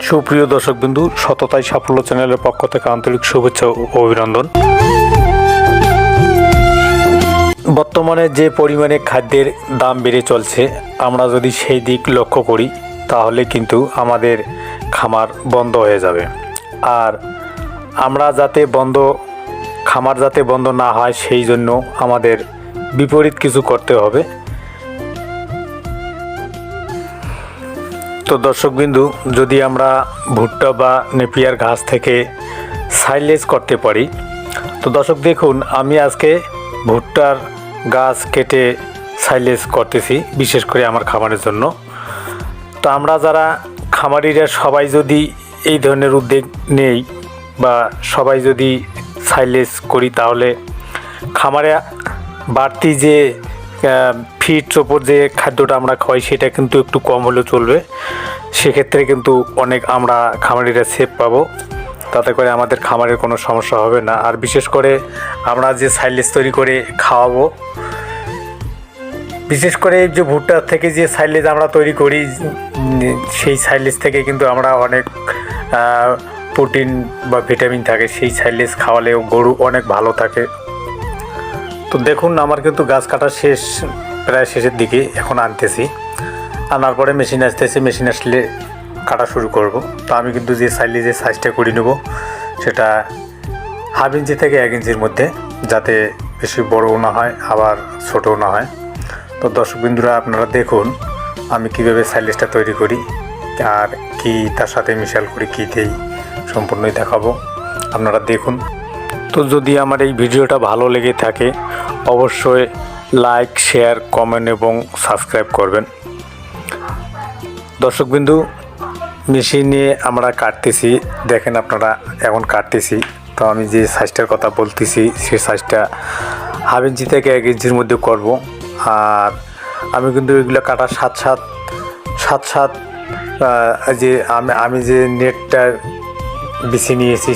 সুপ্রিয় দর্শকবৃন্দু, সততাই সাফল্য চ্যানেলের পক্ষ থেকে আন্তরিক শুভেচ্ছা ও অভিনন্দন। বর্তমানে যে পরিমাণে খাদ্যের দাম বেড়ে চলছে, আমরা যদি সেই দিক লক্ষ্য করি তাহলে কিন্তু আমাদের খামার বন্ধ হয়ে যাবে। আর আমরা খামার যাতে বন্ধ না হয় সেই জন্য আমাদের বিপরীত কিছু করতে হবে। তো দর্শকবিন্দু, যদি আমরা ভুট্টা বা নেপিয়ার ঘাস থেকে সাইলেজ করতে পারি, তো দর্শক দেখুন, আমি আজকে ভুট্টার গাছ কেটে সাইলেজ করতেছি, বিশেষ করে আমার খামারের জন্য। তো আমরা যারা খামারিরা সবাই যদি এই ধরনের উদ্যোগ নেই বা সবাই যদি সাইলেজ করি, তাহলে খামারে বাড়তি যে ফিড ওপর যে খাদ্যটা আমরা খাওয়াই সেটা কিন্তু একটু কম হলেও চলবে। সেক্ষেত্রে কিন্তু অনেক আমরা খামারিরা সেভ পাবো, তাতে করে আমাদের খামারের কোনো সমস্যা হবে না। আর বিশেষ করে আমরা যে সাইলেজ তৈরি করে খাওয়াবো, বিশেষ করে যে ভুট্টা থেকে যে সাইলেজ আমরা তৈরি করি, সেই সাইলেজ থেকে কিন্তু আমরা অনেক প্রোটিন বা ভিটামিন থাকে। সেই সাইলেজ খাওয়ালেও গরু অনেক ভালো থাকে। তো দেখুন, আমার কিন্তু গাছ কাটা শেষ, প্রায় শেষের দিকে। এখন আনার পরে মেশিন আসতেছে, মেশিন আসলে কাটা শুরু করব। তো আমি কিন্তু যে সাইলেজের সাইজটা করে নেব সেটা 1/2 ইঞ্চি থেকে 1 ইঞ্চির মধ্যে, যাতে বেশি বড়ও না হয় আবার ছোটও না হয়। তো দর্শকবৃন্দুরা, আপনারা দেখুন আমি কীভাবে সাইলেজটা তৈরি করি আর কি তার সাথে মিশাল করি, কী দেই, সম্পূর্ণই দেখাবো, আপনারা দেখুন। তো যদি আমার এই ভিডিওটা ভালো লেগে থাকে অবশ্যই লাইক, শেয়ার, কমেন্ট এবং সাবস্ক্রাইব করবেন। দর্শকবিন্দু, মেশিন নিয়ে আমরা কাটতেছি, দেখেন আপনারা এখন কাটতেছি। তো আমি যে সাইজটার কথা বলতেছি সেই সাইজটা 1/2 ইঞ্চি থেকে 1 ইঞ্চির মধ্যে করব। আর আমি কিন্তু এগুলো কাটার সাত যে আমি যে নেটটা বিছি নিয়েছি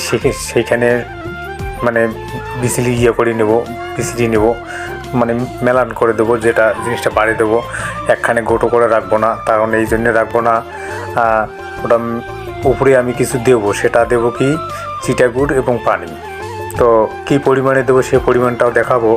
সেইখানে মানে বিসিলি করে নেব, বিসিলি নেব, মানে মেলান করে দেবো, যেটা জিনিসটা বাড়িয়ে দেবো। একখানে গোটো করে রাখবো না, কারণ এই জন্যে রাখবো না, ওটা উপরে আমি কিছু দেবো, সেটা দেবো কি চিটাগুড় এবং পানি। তো কী পরিমাণে দেবো সেই পরিমাণটাও দেখাবো।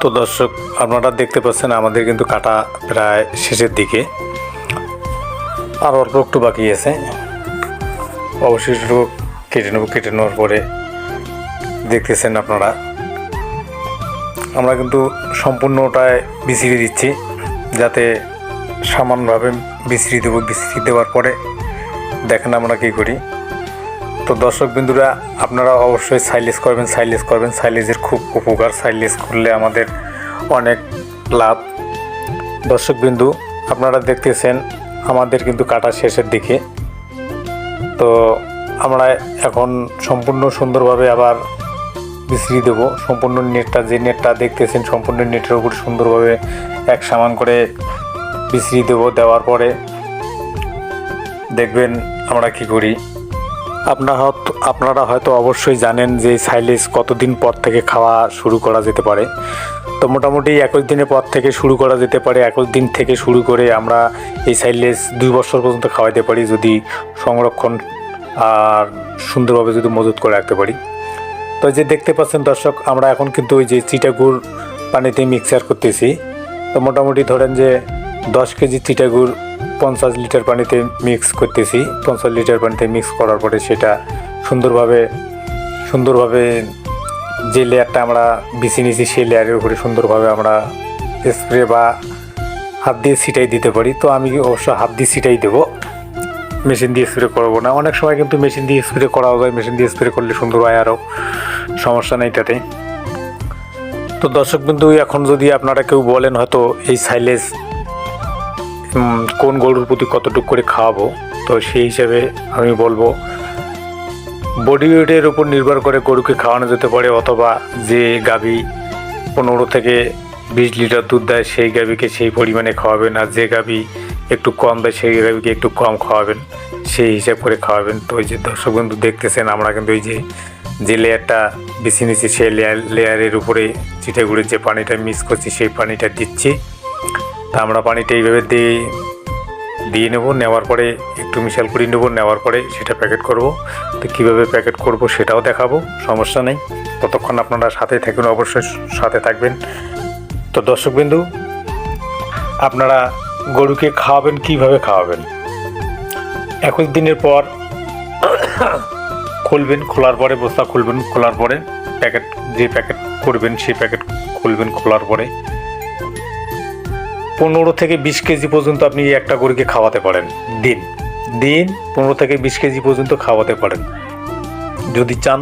তো দর্শক, আপনারা দেখতে পাচ্ছেন আমাদের কিন্তু কাটা প্রায় শেষের দিকে, আর অল্প একটু বাকি আছে। অবশিষ্টটুকু কেটে নেওয়ার পরে দেখতেছেন আপনারা, আমরা কিন্তু সম্পূর্ণটায় বিছিয়ে দিচ্ছি, যাতে সামান্যভাবে বিছিয়ে দেবো। বিছিয়ে দেওয়ার পরে দেখেন আমরা কী করি। তো দর্শকবিন্দুরা, আপনারা অবশ্যই সাইলেজ করবেন। সাইলেজের খুব উপকার, সাইলেজ করলে আমাদের অনেক লাভ। দর্শকবিন্দু, আপনারা দেখতেছেন আমাদের কিন্তু কাটা শেষের দিকে। তো আমরা এখন সম্পূর্ণ সুন্দরভাবে আবার বিছিয়ে দেবো। সম্পূর্ণ যে নেটটা দেখতেছেন, সম্পূর্ণ নেটের উপর সুন্দরভাবে এক সমান করে বিছিয়ে দেবো। দেওয়ার পরে দেখবেন আমরা কি করি। আপনারা হয়তো অবশ্যই জানেন যে সাইলেজ কতদিন পর থেকে খাওয়া শুরু করা যেতে পারে। তো মোটামুটি 21 দিনের পর থেকে শুরু করা যেতে পারে। 21 দিন থেকে শুরু করে আমরা এই সাইলেজ 2 বছর পর্যন্ত খাওয়াইতে পারি, যদি সংরক্ষণ আর সুন্দরভাবে যদি মজুত করে রাখতে পারি। তো যে দেখতে পাচ্ছেন দর্শক, আমরা এখন কিন্তু ওই যে চিটাগুড় পানিতে মিক্সার করতেছি। তো মোটামুটি ধরেন যে 10 কেজি চিটাগুড় 50 লিটার পানিতে মিক্স করতেছি। 50 লিটার পানিতে মিক্স করার পরে সেটা সুন্দরভাবে যে লেয়ারটা আমরা বিছিয়ে নিয়েছি সেই লেয়ারের উপরে সুন্দরভাবে আমরা স্প্রে বা হাত দিয়ে ছিটাই দিতে পারি। তো আমি অবশ্য হাত দিয়ে ছিটাই দেবো। মেশিন দিয়ে স্প্রে করবো না। অনেক সময় কিন্তু মেশিন দিয়ে স্প্রে করাও যায়, মেশিন দিয়ে স্প্রে করলে সুন্দর হয়, আরও সমস্যা নেই তাতে। তো দর্শক বিন্দু, এখন যদি আপনারা কেউ বলেন হয়তো এই সাইলেজ কোন গরুর প্রতি কতটুকু করে খাওয়াবো, তো সেই হিসাবে আমি বলবো বডি ওয়েটের উপর নির্ভর করে গরুকে খাওয়ানো যেতে পারে, অথবা যে গাভী 15 থেকে 20 লিটার দুধ দেয় সেই গাভীকে সেই পরিমাণে খাওয়াবেন, আর যে গাভী একটু কম দেয় সেই গাভীকে একটু কম খাওয়াবেন, সেই হিসাব করে খাওয়াবেন। তো ওই যে দর্শক বন্ধু দেখতেছেন, আমরা কিন্তু ওই যে লেয়ারটা বেছে নিচ্ছি সেই লেয়ারের উপরে চিটাগুড়ির যে পানিটা মিক্স করছি সেই পানিটা দিচ্ছি। তা আমরা পানিটা এইভাবে দিয়ে নেব, নেওয়ার পরে একটু মিশাল করে নেব, নেওয়ার পরে সেটা প্যাকেট করব। তো কীভাবে প্যাকেট করব সেটাও দেখাবো, সমস্যা নেই। ততক্ষণ আপনারা সাথে থাকবেন, অবশ্যই সাথে থাকবেন। তো দর্শকবিন্দু, আপনারা গরুকে খাওয়াবেন, কিভাবে খাওয়াবেন? 21 দিনের পর খুলবেন, খোলার পরে বস্তা খুলবেন, খোলার পরে যে প্যাকেট করবেন সেই প্যাকেট খুলবেন, খোলার পরে 15 থেকে 20 কেজি পর্যন্ত আপনি একটা গরুকে খাওয়াতে পারেন। দিন 15 থেকে 20 কেজি পর্যন্ত খাওয়াতে পারেন। যদি চান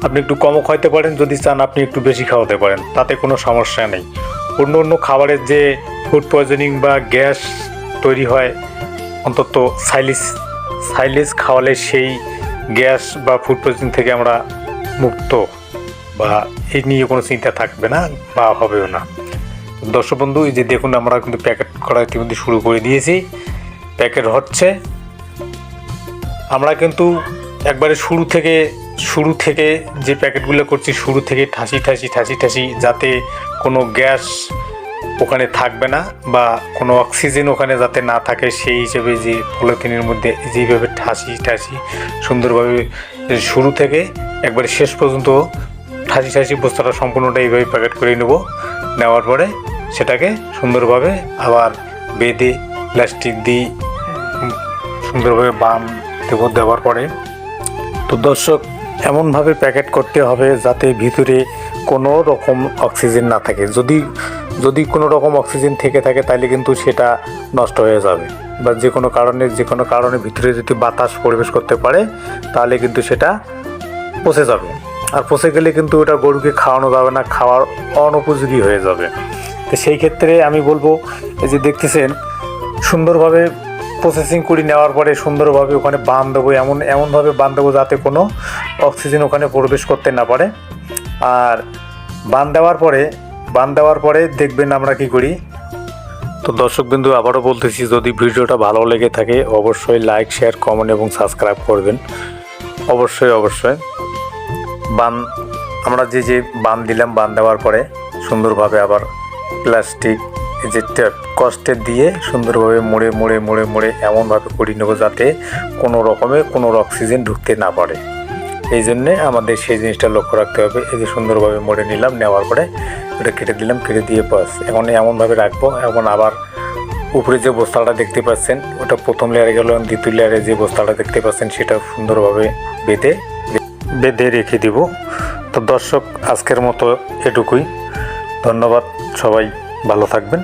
আপনি একটু কমও খাওয়াতে পারেন, যদি চান আপনি একটু বেশি খাওয়াতে পারেন, তাতে কোনো সমস্যা নেই। অন্য খাবারের যে ফুড পয়জনিং বা গ্যাস তৈরি হয়, অন্তত সাইলেজ খাওয়ালে সেই গ্যাস বা ফুড পয়জনিং থেকে আমরা মুক্ত, বা এই নিয়ে কোনো চিন্তা থাকবে না বা হবেও না। দর্শক বন্ধু, এই যে দেখুন, আমরা কিন্তু প্যাকেট করা ইতিমধ্যে শুরু করে দিয়েছি, প্যাকেট হচ্ছে। আমরা কিন্তু একবারে শুরু থেকে যে প্যাকেটগুলো করছি, শুরু থেকে ঠাসি যাতে কোনো গ্যাস ওখানে থাকবে না বা কোনো অক্সিজেন ওখানে যাতে না থাকে, সেই হিসেবে যে পলিথিনের মধ্যে যেভাবে ঠাসি সুন্দরভাবে শুরু থেকে একবারে শেষ পর্যন্ত ঠাসি বস্তাটা সম্পূর্ণটা এইভাবে প্যাকেট করে নেওয়ার পরে সেটাকে সুন্দরভাবে আবার বেঁধে প্লাস্টিক দিয়ে সুন্দরভাবে দেওয়ার পরে, তো দর্শক, এমনভাবে প্যাকেট করতে হবে যাতে ভিতরে কোনো রকম অক্সিজেন না থাকে। যদি কোনো রকম অক্সিজেন থেকে থাকে তাহলে কিন্তু সেটা নষ্ট হয়ে যাবে, বা যে কোনো কারণে ভিতরে যদি বাতাস প্রবেশ করতে পারে তাহলে কিন্তু সেটা পচে যাবে, আর পচে গেলে কিন্তু ওটা গরুকে খাওয়ানো যাবে না, খাওয়ার অনুপযোগী হয়ে যাবে। তো সেই ক্ষেত্রে আমি বলবো, এই যে দেখতেছেন, সুন্দরভাবে প্রসেসিং করে নেওয়ার পরে সুন্দরভাবে ওখানে বাঁধ দেবো, এমনভাবে বাঁধ দেবো যাতে কোনো অক্সিজেন ওখানে প্রবেশ করতে না পারে। আর বাঁধ দেওয়ার পরে দেখবেন আমরা কি করি। তো দর্শকবিন্দু, আবারও বলতেছি, যদি ভিডিওটা ভালো লেগে থাকে অবশ্যই লাইক, শেয়ার, কমেন্ট এবং সাবস্ক্রাইব করবেন, অবশ্যই। আমরা যে বাঁধ দিলাম, বাঁধ দেওয়ার পরে সুন্দরভাবে আবার প্লাস্টিক যে কষ্টে দিয়ে সুন্দরভাবে মুড়ে এমনভাবে করে নেবো যাতে কোনো অক্সিজেন ঢুকতে না পারে। এই জন্যে আমাদের সেই জিনিসটা লক্ষ্য রাখতে হবে। এই যে সুন্দরভাবে মুড়ে নিলাম, নেওয়ার পরে ওটা কেটে দিলাম, কেটে দিয়ে বাস এখন এমনভাবে রাখবো। এখন আবার উপরে যে বস্তাটা দেখতে পাচ্ছেন ওটা প্রথম লেয়ারে গেল, দ্বিতীয় লেয়ারে যে বস্তাটা দেখতে পাচ্ছেন সেটা সুন্দরভাবে বেঁধে রেখে দিব। তো দর্শক, আজকের মতো এটুকুই। ধন্যবাদ, সবাই ভালো থাকবেন।